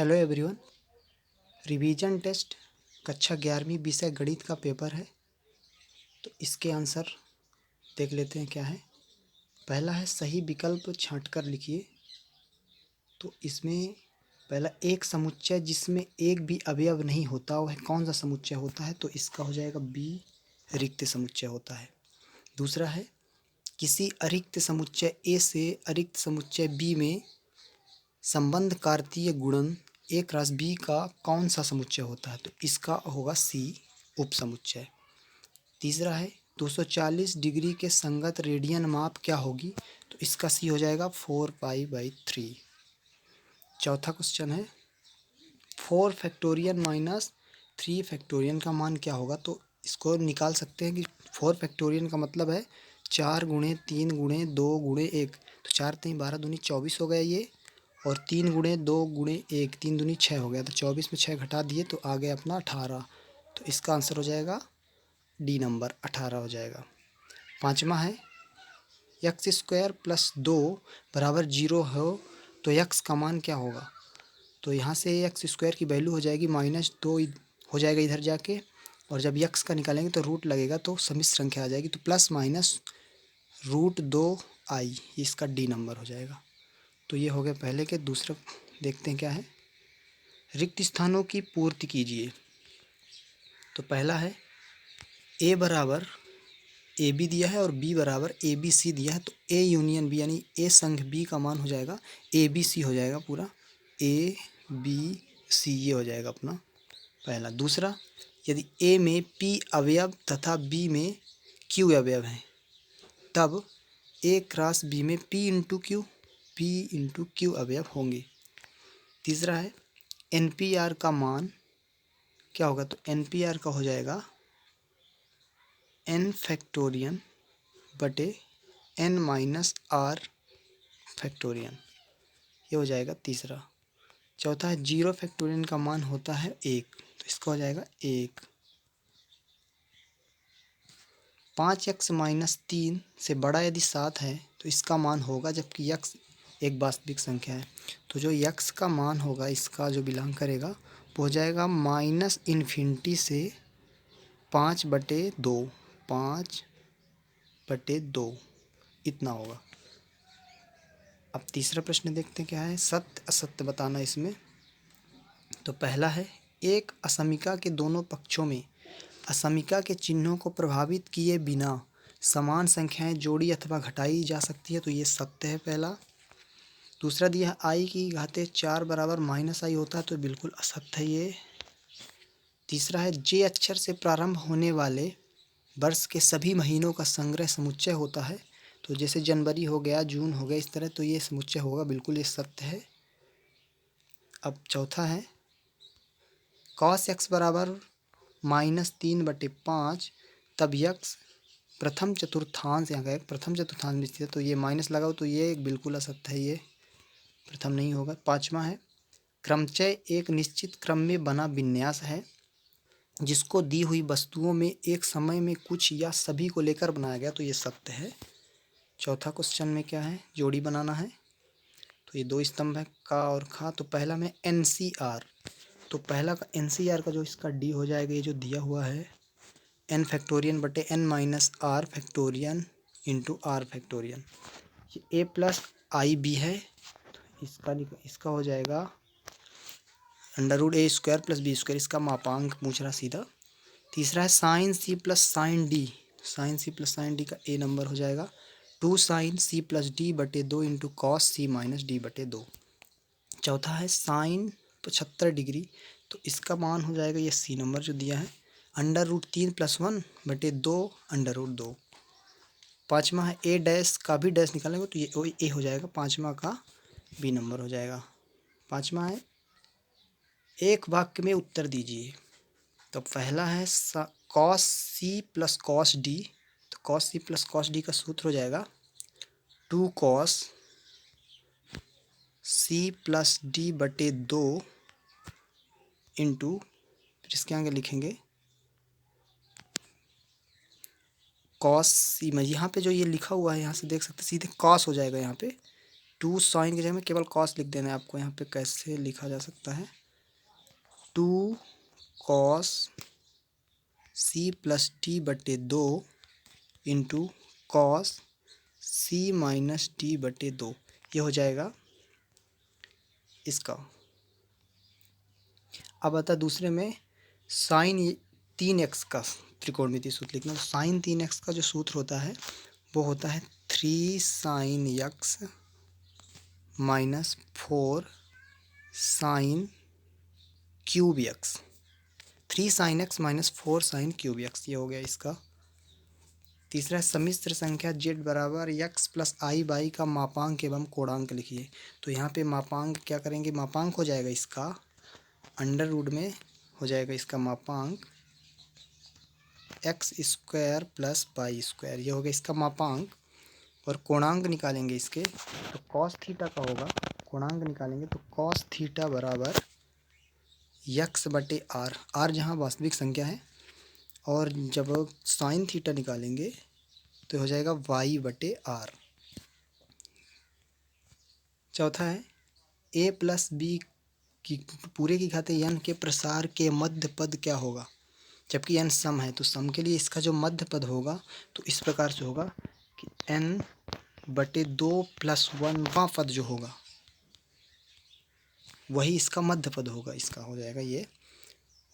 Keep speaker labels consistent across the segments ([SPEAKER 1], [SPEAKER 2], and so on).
[SPEAKER 1] Hello everyone. Revision test कक्षा 11वीं विषय गणित का पेपर है। तो इसके आंसर देख लेते हैं क्या है। पहला है सही विकल्प छांटकर लिखिए। तो इसमें पहला एक समुच्चय जिसमें एक भी अवयव नहीं होता वह कौन सा समुच्चय होता है, तो इसका हो जाएगा बी, रिक्त समुच्चय होता है। दूसरा है किसी अरिक्त समुच्चय ए से अरिक्त समुच्चय बी में संबंध कार्तीय गुणन ए क्रॉस बी का कौन सा समुच्चय होता है, तो इसका होगा सी, उप समुच्चय। तीसरा है 240 डिग्री के संगत रेडियन माप क्या होगी, तो इसका सी हो जाएगा 4π/3। चौथा क्वेश्चन है 4 फैक्टोरियल माइनस 3 फैक्टोरियल का मान क्या होगा, तो इसको निकाल सकते हैं कि 4 फैक्टोरियल का मतलब है 4 गुणे 3 गुणे 2 गुणे 1, तो 4 3 12 दूनी 24 हो गया ये, और 3 गुणे 2 गुणे 1 3 दूनी 6 हो गया, तो 24 में 6 घटा दिए तो आ गया अपना 18। तो इसका आंसर हो जाएगा डी नंबर 18 हो जाएगा। पाँचवा है x² + 2 = 0 हो तो x का मान क्या होगा, तो यहाँ से x² की वैल्यू हो जाएगी -2 हो जाएगा इधर जाके, और जब x का निकालेंगे तो रूट लगेगा तो सम्मिश्र संख्या आ जाएगी, तो ±√2i, इसका डी नंबर हो जाएगा। तो ये हो गया पहले के। दूसरा देखते हैं क्या है, रिक्त स्थानों की पूर्ति कीजिए। तो पहला है a बराबर ए बी दिया है और b बराबर ए बी सी दिया है, तो a यूनियन b यानी a संघ b का मान हो जाएगा ए बी सी हो जाएगा पूरा, ए बी सी ये हो जाएगा अपना पहला। दूसरा यदि a में p अवयव तथा b में q अवयव हैं तब a क्रॉस b में p इंटू q अवयव होंगे। तीसरा है NPR का मान क्या होगा, तो NPR का हो जाएगा n फैक्टोरियन बटे n माइनस r फैक्टोरियन, ये हो जाएगा तीसरा। चौथा है 0 फैक्टोरियन का मान होता है 1, तो इसका हो जाएगा 1। 5x - 3 से बड़ा यदि 7 है तो इसका मान होगा, जबकि x एक वास्तविक संख्या है, तो जो x का मान होगा इसका जो बिलोंग करेगा वो हो जाएगा -∞ से 5/2 5/2 इतना होगा। अब तीसरा प्रश्न देखते हैं क्या है, सत्य असत्य बताना इसमें। तो पहला है एक असमिका के दोनों पक्षों में असमिका के चिन्हों को प्रभावित किए बिना समान संख्याएं जोड़ी अथवा घटाई जा सकती है, तो ये सत्य है पहला। दूसरा दिया आई की घाते 4 बराबर -i होता है, तो बिल्कुल असत्य है ये। तीसरा है जे अक्षर से प्रारंभ होने वाले वर्ष के सभी महीनों का संग्रह समुच्चय होता है, तो जैसे जनवरी हो गया, जून हो गया, इस तरह, तो ये समुच्चय होगा, बिल्कुल ये सत्य है। अब चौथा है cos x बराबर -3/5 तब x प्रथम चतुर्थांश, यहाँ का प्रथम चतुर्थांश में स्थित है, तो ये माइनस लगाओ तो ये बिल्कुल असत्य है, ये प्रथम नहीं होगा। पाँचवा है क्रमचय एक निश्चित क्रम में बना विन्यास है जिसको दी हुई वस्तुओं में एक समय में कुछ या सभी को लेकर बनाया गया, तो ये सत्य है। चौथा क्वेश्चन में क्या है, जोड़ी बनाना है, तो ये 2 स्तंभ है का और खा। तो पहला में NCR, तो पहला का NCR का जो इसका डी हो जाएगा, ये जो दिया हुआ है n फैक्टोरियन बटे n minus r factorial into r factorial, ये a+ib है, तो इसका हो जाएगा √a² + b², इसका मापांक पूछ रहा सीधा। तीसरा है sin c + sin d, sin c + sin d का a नंबर हो जाएगा 2 sin c + d बटे 2 इंटू cos c - d बटे 2। चौथा है साइन 75 डिग्री, तो इसका मान हो जाएगा ये सी नंबर जो दिया है √3 + 1 बटे 2 √2। पाँचवा है ए डैश का भी डैश निकालेंगे तो ये ए हो जाएगा, पाँचवा का बी नंबर हो जाएगा। पाँचवा है एक वाक्य में उत्तर दीजिए। तो पहला है cos c + cos d, तो cos c + cos d का सूत्र हो जाएगा 2 cos c + d बटे 2 इंटू, फिर इसके आगे लिखेंगे cos c में, यहाँ पे जो ये लिखा हुआ है यहाँ से देख सकते सीधे cos हो जाएगा यहाँ पे, टू साइन की जगह में केवल कॉस लिख देना है आपको। यहाँ पे कैसे लिखा जा सकता है, 2 कॉस सी प्लस टी बटे 2 इंटू कॉस सी माइनस टी बटे 2, ये हो जाएगा इसका। अब आता दूसरे में साइन 3x का त्रिकोणमितीय सूत्र लिखना। तो साइन 3x का जो सूत्र होता है वो होता है 3 sine x minus 4 sine cube x, 3 sine x minus 4 sine cube x, ये हो गया इसका। तीसरा है सम्मिश्र संख्या z बराबर x प्लस आई बाई का मापांक एवं कोणांक लिखिए। तो यहाँ पे मापांक क्या करेंगे, मापांक हो जाएगा इसका अंडर रूट में हो जाएगा इसका मापांक x square plus y square, ये हो गया इसका मापांक। और कोणांक निकालेंगे इसके तो कॉस थीटा का होगा, कोणांक निकालेंगे तो कॉस थीटा बराबर यक्स बटे आर, आर जहाँ वास्तविक संख्या है, और जब साइन थीटा निकालेंगे तो हो जाएगा वाई बटे आर। चौथा है ए प्लस बी की पूरे की घात एन के प्रसार के मध्य पद क्या होगा। जबकि एन सम है तो सम के लिए इसका जो मध्य पद होगा तो इस प्रकार से होगा कि एन बटे 2 प्लस 1वां पद जो होगा वही इसका मध्य पद होगा, इसका हो जाएगा ये।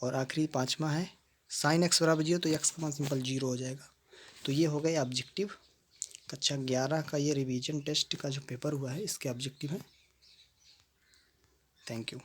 [SPEAKER 1] और आखिरी पांचवा है साइन एक्स बराबर 0 तो एक्स का मान सिंपल 0 हो जाएगा। तो ये हो गया ऑब्जेक्टिव कक्षा 11 का, ये रिवीजन टेस्ट का जो पेपर हुआ है इसके ऑब्जेक्टिव है। Thank you.